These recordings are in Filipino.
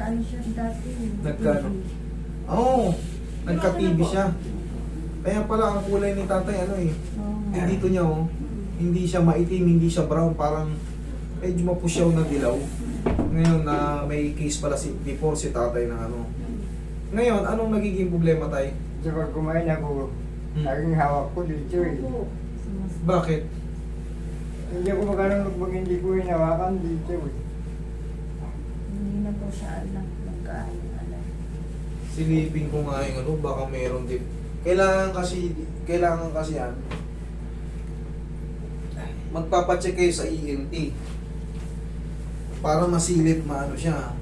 nagkaano siya dati. Nagkaano? Oo, nagka-TB siya. Kaya pala ang kulay ni tatay ano eh. Oo. Dito niya oh. Hindi siya maitim, hindi siya brown, parang medyo mapusyaw na dilaw. Ngayon na may case pala before si tatay na ano. Ngayon, anong nagiging problema tayo? So pag kumain ako, Hmm. laging hawak ko dito eh. Opo. Bakit? Hindi ako magkalunod pag hindi ko hinawakan dito eh. Hindi na po siya alam. Magkaano alam. Silipin ko nga yung ano, baka meron din. Kailangan kasi yan. Magpapacheck kayo sa ENT. Para masilip maano siya.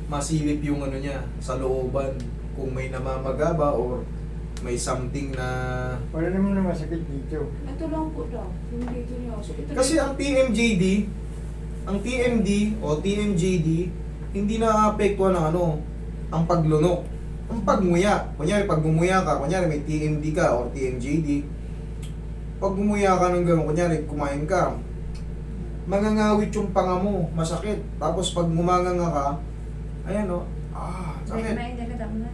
Masilip yung ano niya sa looban. Kung may namamaga ba or may something na... Wala naman na masakit dito. Ito lang po daw. Yung dito niyo. So, ito Kasi ang TMJD, ang TMD o TMJD, hindi na-apektuhan ng ano, ang paglunok. Ang pagmuya. Kunyari, pag gumuya ka, kunyari may TMD ka o TMJD, pag gumuya ka ng gano'n, kunyari, kumain ka, mangangawit yung panga mo, masakit. Tapos pag gumanganga ka, ayan o, sakit. May hindi ka na.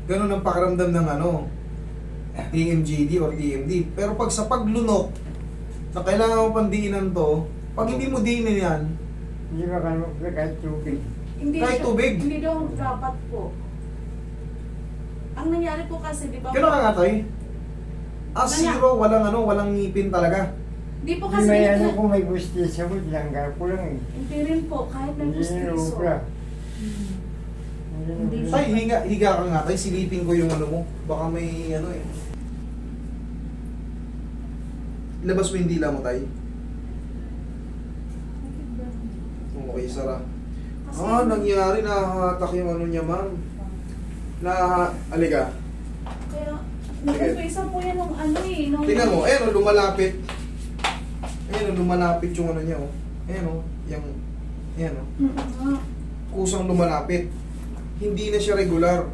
Ganun ang pakiramdam ng ano, TMJD or TMD. Pero pag sa paglunok, na kailangan mo pang diinan to, pag hindi mo diinin yan, Hindi makalunod kahit tubig. Hindi kahit siya- tubig. Hindi daw dapat po. Ang nangyari po kasi, di ba? Gano'n ka nga tayo? Zero, walang ngipin talaga. Hindi po Hindi kasi. may ano kung may gustis ako, dilanggar ko lang eh. Hindi rin po, kahit may Hindi pustiso. nilubra. Hindi Hindi Tay, higa ka nga tayo, silipin ko yung ano mo. Baka may ano eh. Labas mo yung dila mo tayo. Okay, Sara. Kasi, Nangyari, nahahatak yung ano niya, ma'am. Aliga. Kaya, Sige. nag-umpisa po yan nung ano eh. Nung, Tingnan mo, ayan o, lumalapit. Ayan o, lumalapit yung ano niya o. Ayan o, yung, ayan o. Mm-mm. Kusang lumalapit. Hindi na siya regular.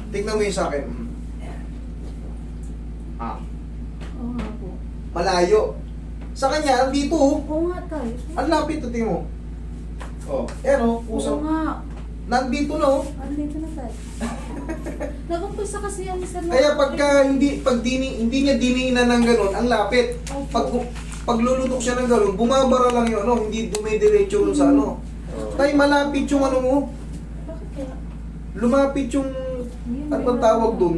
Tingnan mo yung sa akin. Oo nga po. Malayo. Sa kanya, andito o. Oo nga tayo. Ang lapit, tingnan mo. Oh, ayan o, Oo kusang. nga. Nandito na o. Andito na tayo. Nag-umpisa kasi yan sa Kaya pagka hindi niya diniinan ng ganun, ang lapit. Pag lulutok siya ng ganun, bumabara lang yung ano, hindi dumidiretso dun sa ano. Tay, malapit yung ano mo. Bakit kaya? Lumapit yung, ano bang tawag dun?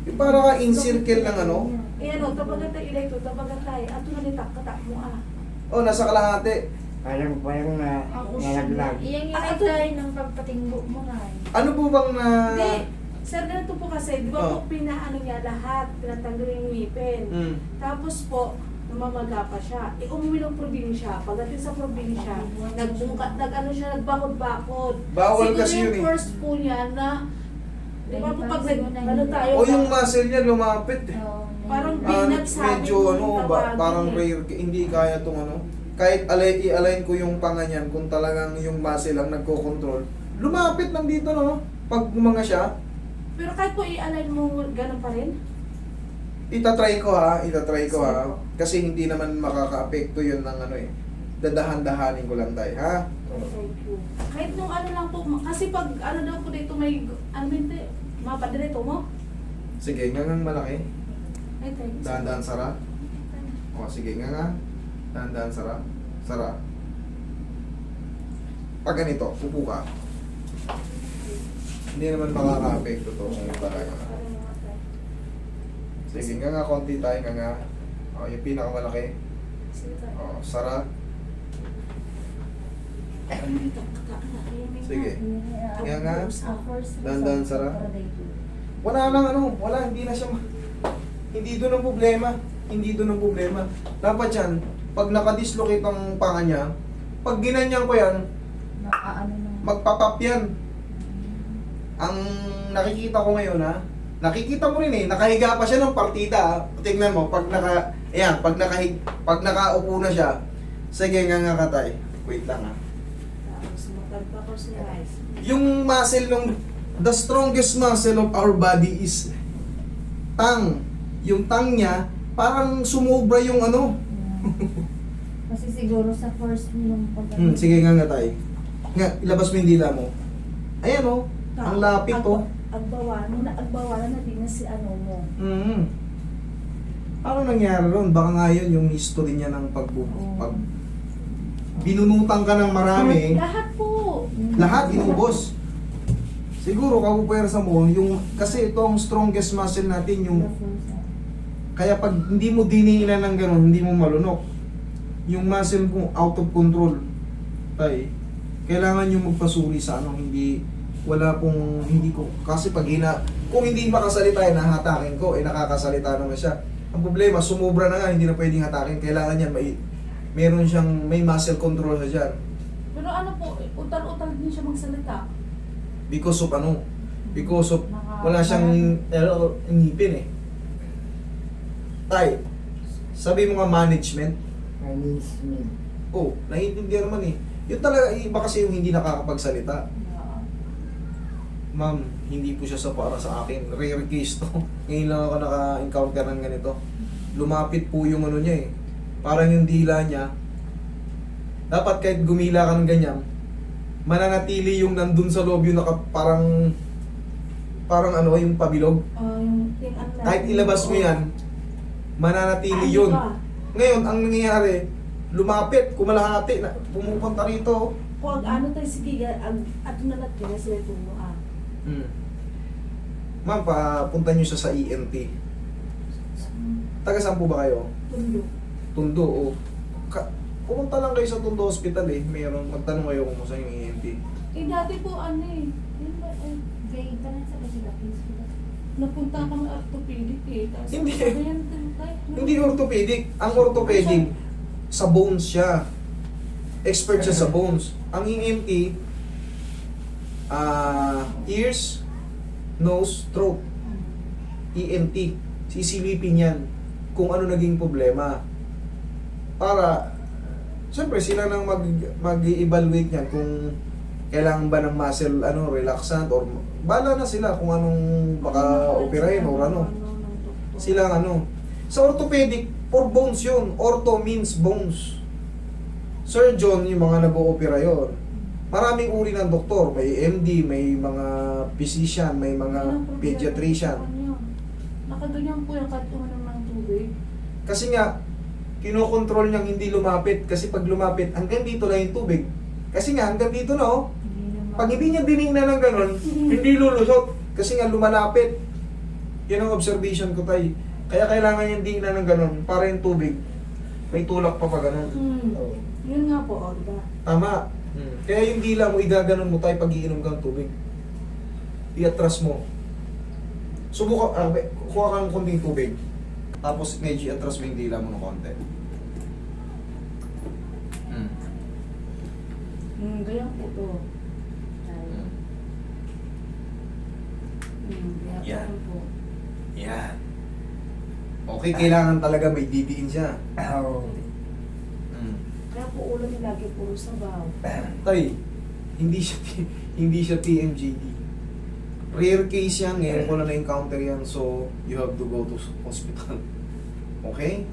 Yung para ka in-circle ng ano. Eh ano, tabagan tayo ilay to, tabagan tayo. Ato na nitak-katak mo ah. Oh, nasa kalahati. Parang na nalaglag. Iyang yung tayo ng pagpatinggo mo nga. Ano po bang na... Hindi. Sir, ganito po kasi, di ba Oh. po pinaano niya lahat, pinatanggal yung ngipin. Hmm. Tapos po, namamaga pa siya. Umuwi ng probinsya. Pagdating sa probinsya, nag-ano siya, nagbakod-bakod. Bawal Siguro kasi yun yung eh. first po niya na, di ba po pag ano tayo, O yung muscle niya lumapit eh. parang Ah, binagsabi medyo mo ano, yung tawagin parang eh. rare, hindi kaya tong ano. Kahit i-align ko yung panga niyan, kung talagang yung muscle ang nagko-control, lumapit lang dito no. Pag gumanga siya, Pero kahit po i-align mo, ganun pa rin? itatry ko ha. Sige po. Kasi hindi naman makaka-apekto yun ng ano eh. Dadahan-dahanin ko lang tayo, ha? Thank you. Kahit nung ano lang po, kasi pag ano daw po dito may, ano hindi, mapadirito mo? Sige, ngangang malaki. Ay, thanks. Dahan-dahan sara. O, sige, nga. Dahan-dahan sara. Sara. Pag ganito, upo ka. Hindi naman makaka-apekto to kung talaga. Sige, nga konti tayo, nga. O, yung pinakamalaki. Sige tayo. O, sara. Ano dito? Kaka- Sige. Nga nga. Dahan-dahan, Dahan-dahan, Sarah. Wala lang ano, wala, hindi na siya hindi doon ang problema. Hindi doon ang problema. Dapat yan, pag nakadislocate ang panga niya, pag ginanyan ko yan, Nakaano na. magpapap yan. Ang nakikita ko ngayon ha, nakikita mo rin eh, nakahiga pa siya ng partida ha. Tingnan mo, pag pag nakaupo na siya, sige nga katay. Wait lang ha. Tapos magpapakos ni Rice. Yung muscle the strongest muscle of our body is tongue. Yung tongue niya, parang sumobra yung ano. Kasi siguro sa first nung pag Sige nga tayo. Nga, ilabas mo yung dila mo. Ayan oh, ang lapit oh. Agbawalan na din na si ano mo. Ano nangyari ron? Baka nga yun yung history niya ng pag binunutan ka ng marami, Lahat po. lahat inubos. Siguro kapupersa mo, yung, kasi ito ang strongest muscle natin, yung, kaya pag hindi mo diniinan ng ganun, hindi mo malunok. Yung muscle mo out of control. Tay, kailangan yung magpasuri sa ano, hindi, wala pong, hindi ko, kasi pag kung hindi makasalita, nahatakin ko, nakakasalita naman siya. Ang problema, sumubra na nga, hindi na pwedeng hatakin. Kailangan yan, meron siyang, may muscle control sa dyan. Pero ano po, utal-utal din siya magsalita. Because of ano? Because of, wala siyang ngipin eh. Tay, sabi mo nga management. Management. Oh, naiintindihan naman eh. Yun talaga, iba kasi yung hindi nakakapagsalita. Ma'am, hindi po siya para sa akin. Rare case to. Ngayon lang ako naka-encounter ng ganito. Lumapit po yung ano niya eh. Parang yung dila niya. Dapat kahit gumila ka ng ganyan, mananatili yung nandun sa loob yung parang ano, yung pabilog. Yung Kahit ilabas mo yan, mananatili yun. Ngayon, ang nangyayari, lumapit, kumalahati, pumupunta rito. Kung ano tayo, sige, at nalat ka na sila ito mo Ma'am, papunta nyo siya sa ENT. Taga saan po ba kayo? Tundo. Tundo, o. Pumunta lang kayo sa Tundo Hospital eh. Mayroon, magtanong kayo kung saan yung ENT. Dati po ano eh. Grade pa lang sa Pasilapis. Napunta ka ng orthopedic eh. Tapos Hindi. sabi yan, tayo. Hindi orthopedic. Ang orthopedic, sa bones siya. Expert siya sa bones. Ang ENT, ears, nose, throat. ENT. Sisilipin yan kung ano naging problema. Para, siyempre sila nang mag-evaluate yan kung kailangan ba ng muscle, relaxant, or bala na sila kung anong baka operahin or ano. Sila Sa orthopedic, for bones yun. Ortho means bones. Surgeon, yung mga nag-oopera yun. Maraming uri ng doktor. May MD, may mga physician, may mga pediatrician. Nakaganyan po yung kahit umanom ng tubig. Kasi nga, kinokontrol niyang hindi lumapit. Kasi pag lumapit, hanggang dito na yung tubig. Kasi nga, hanggang dito na oh. Pag hindi niya dinignan ng ganun, hindi lulusot. Kasi nga lumalapit. Yan ang observation ko tayo. Kaya kailangan niyang dinignan ng ganun para yung tubig. May tulak pa ganun. Yun nga po, diba? Tama. Kaya yung dila mo, igaganon mo tayo pag iinom ka ng tubig. Iatras mo. Subukan, kuha ka ng konting tubig. Tapos medyo iatras mo yung dila mo ng konti. Ganyan po to. Yan. Po. Yan. Okay, kailangan talaga may didiin siya. Kaya po ulo niya lagi puro sabaw. Tay, hindi siya TMJD. Rare case yan, ngayon ko na na-encounter yan, so you have to go to hospital. Okay?